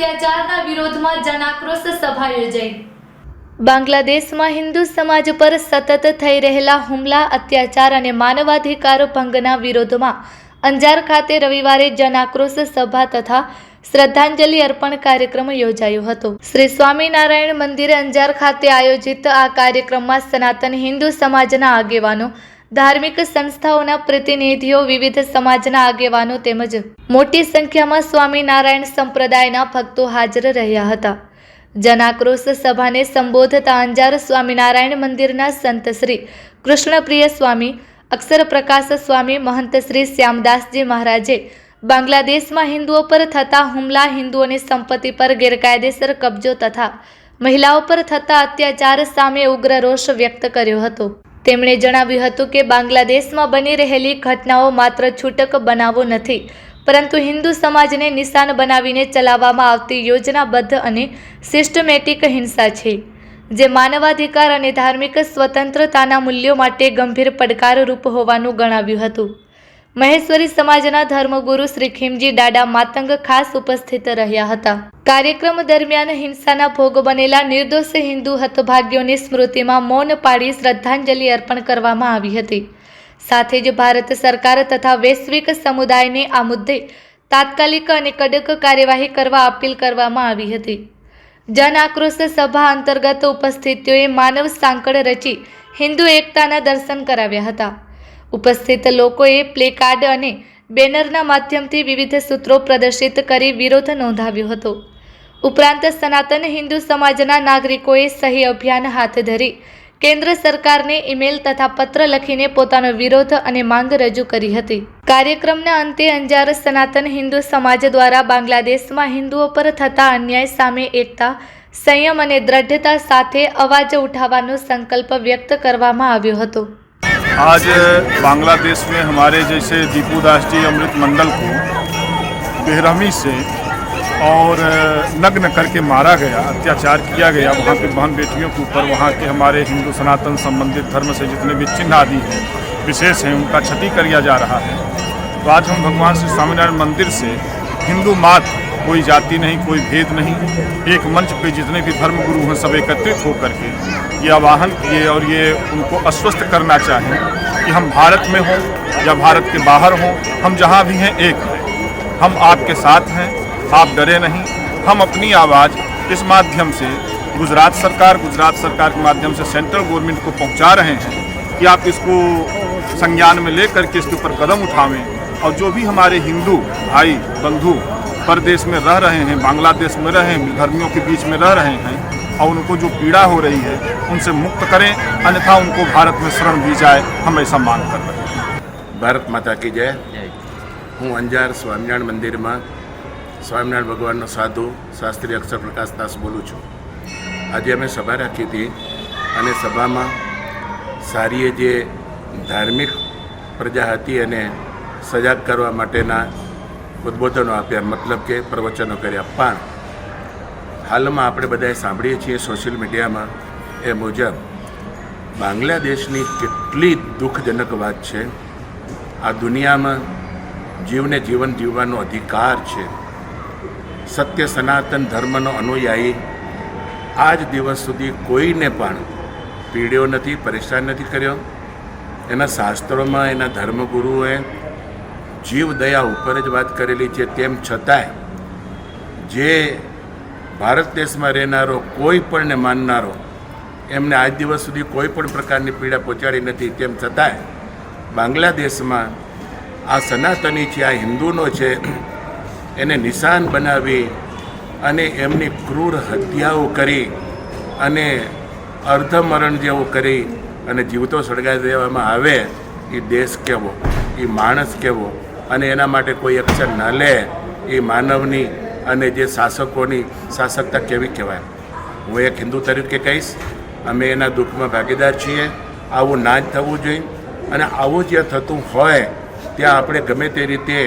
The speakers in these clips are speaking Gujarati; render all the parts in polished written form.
અત્યાચારના વિરોધમાં જનાક્રોશ સભા યોજાઈ। બાંગ્લાદેશમાં હિન્દુ સમાજ પર સતત થઈ રહેલા હુમલા, અત્યાચાર અને માનવાધિકાર ભંગના વિરોધમાં અંજાર ખાતે રવિવારે જનાક્રોશ સભા તથા શ્રદ્ધાંજલિ અર્પણ કાર્યક્રમ યોજાયો હતો। શ્રી સ્વામિનારાયણ મંદિર અંજાર ખાતે આયોજિત આ કાર્યક્રમમાં સનાતન હિન્દુ સમાજના આગેવાનો, ધાર્મિક સંસ્થાઓના પ્રતિનિધિઓ, વિવિધ સમાજના આગેવાનો તેમજ મોટી સંખ્યામાં સ્વામિનારાયણ સંપ્રદાયના ભક્તો હાજર રહ્યા હતા। જનાક્રોશ સભાને સંબોધતા અંજાર સ્વામિનારાયણ મંદિરના સંત શ્રી કૃષ્ણપ્રિય સ્વામી, અક્ષર પ્રકાશ સ્વામી, મહંત શ્રી શ્યામદાસજી મહારાજે બાંગ્લાદેશમાં હિન્દુઓ પર થતા હુમલા, હિન્દુઓની સંપત્તિ પર ગેરકાયદેસર કબજો તથા મહિલાઓ પર થતા અત્યાચાર સામે ઉગ્ર રોષ વ્યક્ત કર્યો હતો। તેમણે જણાવ્યું હતું કે બાંગ્લાદેશમાં બની રહેલી ઘટનાઓ માત્ર છૂટક બનાવો નથી, પરંતુ હિન્દુ સમાજને નિશાન બનાવીને ચલાવવામાં આવતી યોજનાબદ્ધ અને સિસ્ટમેટિક હિંસા છે, જે માનવાધિકાર અને ધાર્મિક સ્વતંત્રતાના મૂલ્યો માટે ગંભીર પડકારરૂપ હોવાનું ગણાવ્યું હતું। મહેશ્વરી સમાજના ધર્મગુરુ શ્રી ખીમજી દાદા માતંગ ખાસ ઉપસ્થિત રહ્યા હતા। કાર્યક્રમ દરમિયાન હિંસાના ભોગ બનેલા નિર્દોષ હિન્દુ હતભાગ્યોની સ્મૃતિમાં મૌન પાળી શ્રદ્ધાંજલિ અર્પણ કરવામાં આવી હતી। સાથે જ ભારત સરકાર તથા વૈશ્વિક સમુદાયને આ મુદ્દે તાત્કાલિક અને કડક કાર્યવાહી કરવા અપીલ કરવામાં આવી હતી। જન આક્રોશ સભા અંતર્ગત ઉપસ્થિતોએ માનવ સાંકળ રચી હિન્દુ એકતાના દર્શન કરાવ્યા હતા। ઉપસ્થિત લોકોએ પ્લેકાર્ડ અને બેનરના માધ્યમથી વિવિધ સૂત્રો પ્રદર્શિત કરી વિરોધ નોંધાવ્યો હતો। ઉપરાંત સનાતન હિન્દુ સમાજના નાગરિકોએ સહી અભિયાન હાથ ધરી કેન્દ્ર સરકારને ઈમેલ તથા પત્ર લખીને પોતાનો વિરોધ અને માંગ રજૂ કરી હતી। કાર્યક્રમના અંતે અંજાર સનાતન હિન્દુ સમાજ દ્વારા બાંગ્લાદેશમાં હિન્દુઓ પર થતા અન્યાય સામે એકતા, સંયમ અને દ્રઢતા સાથે અવાજ ઉઠાવવાનો સંકલ્પ વ્યક્ત કરવામાં આવ્યો હતો। आज बांग्लादेश में हमारे जैसे दीपूदास जी अमृत मंडल को बेरहमी से और नग्न करके मारा गया, अत्याचार किया गया। वहाँ पे बहन बेटियों के ऊपर वहाँ के हमारे हिंदू सनातन संबंधित धर्म से जितने भी चिन्ह आदि हैं, विशेष हैं, उनका क्षति किया जा रहा है। तो आज हम भगवान श्री स्वामिनारायण मंदिर से हिंदू मात्र, कोई जाति नहीं, कोई भेद नहीं, एक मंच पे जितने भी धर्म गुरु हैं सब एकत्रित होकर के ये आह्वान किए और ये उनको आश्वस्त करना चाहें कि हम भारत में हों या भारत के बाहर हों, हम जहाँ भी हैं एक हैं, हम आपके साथ हैं, आप डरे नहीं। हम अपनी आवाज़ इस माध्यम से गुजरात सरकार के माध्यम से सेंट्रल गवर्नमेंट को पहुँचा रहे हैं कि आप इसको संज्ञान में लेकर के इसके ऊपर कदम उठावें और जो भी हमारे हिंदू भाई बंधु परदेश में रह रहे हैं, बांग्लादेश में रहे हैं, धर्मियों के बीच में रह रहे हैं और उनको जो पीड़ा हो रही है उनसे मुक्त करें, अन्यथा उनको भारत में शरण दी जाए, हम ऐसा मांग कर रहे हैं। भारत माता की जय। हूँ अंजार स्वामिनारायण मंदिर में स्वामिनारायण भगवान साधु शास्त्री अक्षर प्रकाश दास बोलूँ छूँ। आज अमे सभा राखी थी अने सभा में सारी जे धार्मिक प्रजा हती अने सजाग करवा माटेना उद्बोधनों आप्या, मतलब के प्रवचनों कर्या। पण हाल में आपणे बधाए सांभळीए छीए सोशल मीडिया में ए मुजब बांग्लादेशनी केटली दुखजनक बात है। आ दुनिया में जीवने जीवन जीवવાનો अधिकार है। सत्य सनातन धर्मनो अनुयायी आज दिवस सुधी कोईने पण पीड़्यो नहीं, परेशान नहीं कर्यो। एना शास्त्रों में एना धर्मगुरुओए जीव दया ऊपर ज बात करेली है। तेम छतांय जे भारत देश में रहनारो कोईपण ने माननारो एमने आज दिवस सुधी कोईपण प्रकारनी पीड़ा पहोंचाड़ी नहीं। तेम छतांय बांग्लादेश में आ सनातनी है, आ हिंदूनो है, एने निशान बनावी अने एमनी क्रूर हत्याओ करी अने अर्धमरण जेवो करी अने जीवतो सळगावी देवामां आवे। ए देश केवो, ए माणस केवो अने एना माटे कोई एक्शन न ले, ए मानवनी अने जे शासकोनी शासकता केवी कहेवाय। हूँ एक हिंदू तरीके कहीश, अमे एना दुख में भागीदार छीए। आवुं ना ज थवुं जोईए अने आवुं जे थतुं होय त्यां आपणे गमे ते रीते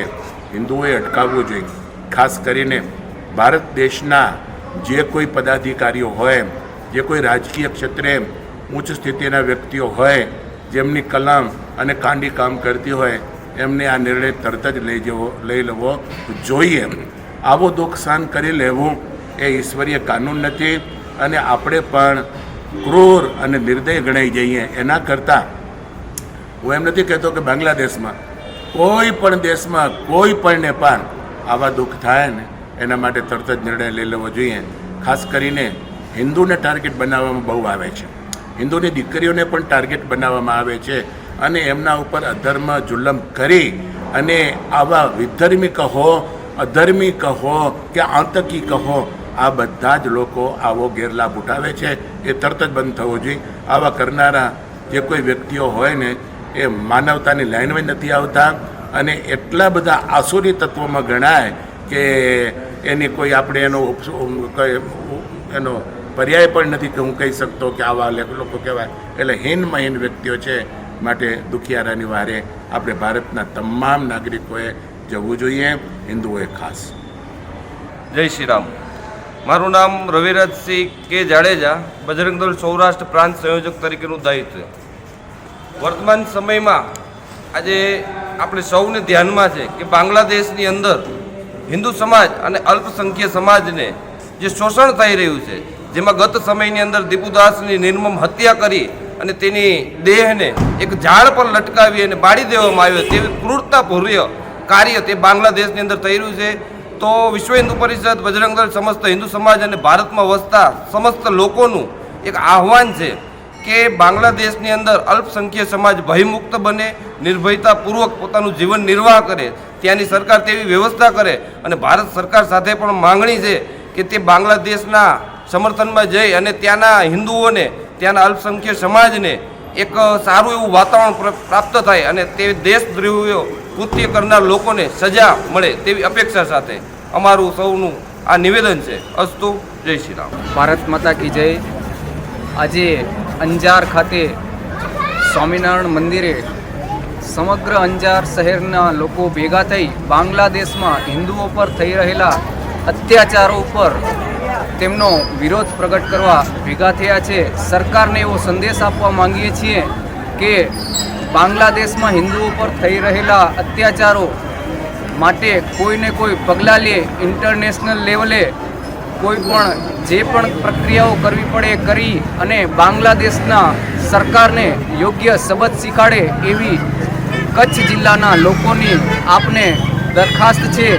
हिंदुओए अटकावવું જોઈએ। खास करीने भारत देशना जे कोई पदाधिकारीओ होय, जे कोई राजकीय क्षेत्रे उच्च स्थितिना व्यक्तिओ होय, जेमनी कलम अने कांडी काम करती होय, एमने आ निर्णय तरत ज लई लेवो જોઈએ। આવો દુઃખ સહન કરી લેવું એ ઈશ્વરીય કાનૂન નથી અને આપણે પણ ક્રૂર અને નિર્દય ગણાઈ જઈએ. એના કરતાં હું એમ નથી કહેતો કે બાંગ્લાદેશમાં કોઈ પણ દેશમાં કોઈ પણને પણ આવા દુઃખ થાય ને એના માટે તરત જ નિર્ણય લઈ લેવો જોઈએ. ખાસ કરીને હિન્દુને ટાર્ગેટ બનાવવામાં બહુ આવે છે, હિન્દુની દીકરીઓને પણ ટાર્ગેટ બનાવવામાં આવે છે અને એમના ઉપર અધર્મ જુલમ કરી અને આવા વિધર્મી કહો, અધર્મી કહો કે આતંકી કહો, આ બધા જ લોકો આવો ગેરલાભ ઉઠાવે છે. એ તરત જ બંધ થવો જોઈએ. આવા કરનારા જે કોઈ વ્યક્તિઓ હોય ને એ માનવતાની લાઈનમાં નથી આવતા અને એટલા બધા આસુરી તત્વોમાં ગણાય કે એની કોઈ આપણે એનો પર્યાય પણ નથી કે હું કહી શકતો કે આવા લોકો કહેવાય. એટલે હીનમાં હીન વ્યક્તિઓ છે. માટે દુખિયારાની વારે આપણે ભારતના તમામ નાગરિકોએ જવું જોઈએ, હિન્દુઓએ ખાસ. જય શ્રી રામ. મારું નામ રવિરાજસિંહ કે જાડેજા, બજરંગ દળ સૌરાષ્ટ્ર પ્રાંત સંયોજક તરીકેનું દાયિત્વ. વર્તમાન સમયમાં આજે આપણે સૌને ધ્યાનમાં છે કે બાંગ્લાદેશની અંદર હિન્દુ સમાજ અને અલ્પસંખ્ય સમાજને જે શોષણ થઈ રહ્યું છે, જેમાં ગત સમયની અંદર દીપુદાસની નિર્મમ હત્યા કરી અને તેની દેહને એક ઝાડ પર લટકાવી અને બાળી દેવામાં આવ્યો, તેવી ક્રૂરતાભર્ય કાર્ય તે બાંગ્લાદેશની અંદર થઈ રહ્યું છે. તો વિશ્વ હિન્દુ પરિષદ, બજરંગ દળ, સમસ્ત હિન્દુ સમાજ અને ભારતમાં વસતા સમસ્ત લોકોનું એક આહવાન છે કે બાંગ્લાદેશની અંદર અલ્પસંખ્ય સમાજ ભયમુક્ત બને, નિર્ભયતાપૂર્વક પોતાનું જીવન નિર્વાહ કરે, ત્યાંની સરકાર તેવી વ્યવસ્થા કરે. અને ભારત સરકાર સાથે પણ માંગણી છે કે તે બાંગ્લાદેશના સમર્થનમાં જઈ અને ત્યાંના હિન્દુઓને, ત્યાંના અલ્પસંખ્ય સમાજને એક સારું એવું વાતાવરણ પ્રાપ્ત થાય અને તે દેશદ્રોહીઓ કૃત્ય કરનાર લોકોને સજા મળે તેવી અપેક્ષા સાથે અમારું સૌનું આ નિવેદન છે. અસ્તુ. જય શ્રી રામ. ભારત માતા કી જય. આજે અંજાર ખાતે સ્વામિનારાયણ મંદિરે સમગ્ર અંજાર શહેરના લોકો ભેગા થઈ બાંગ્લાદેશમાં હિન્દુઓ પર થઈ રહેલા અત્યાચારો ઉપર તેમનો વિરોધ પ્રગટ કરવા ભેગા થયા છે. સરકારને એવો સંદેશ આપવા માંગીએ છીએ કે બાંગ્લાદેશમાં હિન્દુઓ પર થઈ રહેલા અત્યાચારો માટે કોઈને કોઈ પગલાં લે, ઇન્ટરનેશનલ લેવલે કોઈ પણ જે પણ પ્રક્રિયાઓ કરવી પડે કરી અને બાંગ્લાદેશના સરકારને યોગ્ય સબક શીખાડે એવી કચ્છ જિલ્લાના લોકોની આપને દરખાસ્ત છે.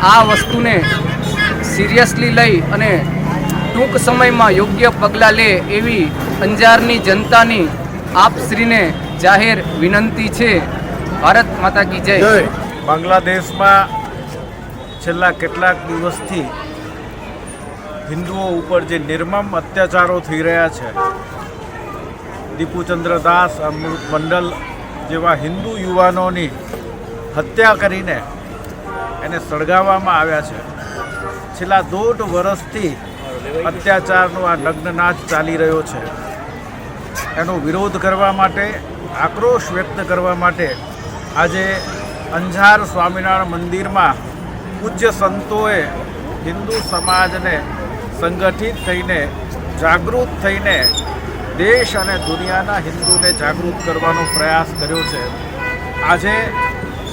આ વસ્તુને સિરિયસલી લઈ અને ટૂંક સમયમાં યોગ્ય પગલાં લે એવી અંજારની જનતાની આપશ્રીને જાહેર વિનંતી છે. ભારત માતા કી જય. બાંગ્લાદેશમાં છેલ્લા કેટલાક દિવસથી હિન્દુઓ ઉપર જે નિર્મમ અત્યાચારો થઈ રહ્યા છે, દીપુચંદ્ર દાસ, અમૃત મંડલ જેવા હિન્દુ યુવાનોની હત્યા કરીને એને સળગાવવામાં આવ્યા છે. છેલ્લા 1.5 વર્ષથી અત્યાચારનો આ નગ્નનાચ ચાલી રહ્યો છે. એનો વિરોધ કરવા માટે, આક્રોશ વ્યક્ત કરવા માટે આજે અંજાર સ્વામિનારાયણ મંદિરમાં પૂજ્ય સંતોએ હિન્દુ સમાજને સંગઠિત થઈને, જાગૃત થઈને દેશ અને દુનિયાના હિન્દુને જાગૃત કરવાનો પ્રયાસ કર્યો છે. આજે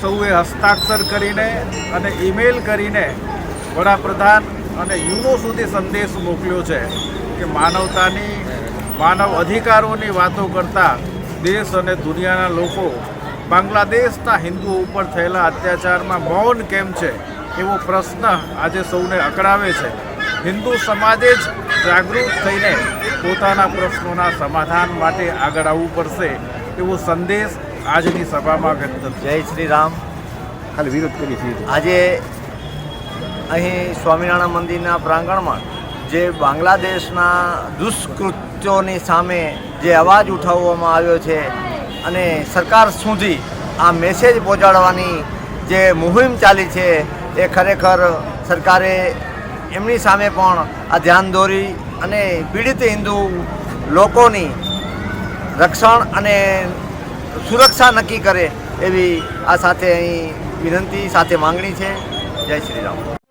સૌએ હસ્તાક્ષર કરીને અને ઈમેલ કરીને વડાપ્રધાન અને યુનો સુધી સંદેશ મોકલ્યો છે કે માનવતાની, માનવ અધિકારોની વાતો કરતા દેશ અને દુનિયાના લોકો બાંગ્લાદેશના હિન્દુઓ ઉપર થયેલા અત્યાચારમાં મૌન કેમ છે એવો પ્રશ્ન આજે સૌને અકળાવે છે. હિન્દુ સમાજે જ જાગૃત થઈને પોતાના પ્રશ્નોના સમાધાન માટે આગળ આવવું પડશે એવો સંદેશ આજની સભામાં વ્યક્ત થયો. જય શ્રી રામ. ખાલી વિરોધ કરી છે. આજે અહીં સ્વામિનારાયણ મંદિરના પ્રાંગણમાં જે બાંગ્લાદેશના દુષ્કૃત્યોની સામે જે અવાજ ઉઠાવવામાં આવ્યો છે અને સરકાર સુધી આ મેસેજ પહોંચાડવાની જે મુહિમ ચાલી છે એ ખરેખર સરકારે એમની સામે પણ આ ધ્યાન દોરી અને પીડિત હિન્દુ લોકોની રક્ષણ અને સુરક્ષા નક્કી કરે એવી આ સાથે અહીં વિનંતી સાથે માંગણી છે. જય શ્રી રામ.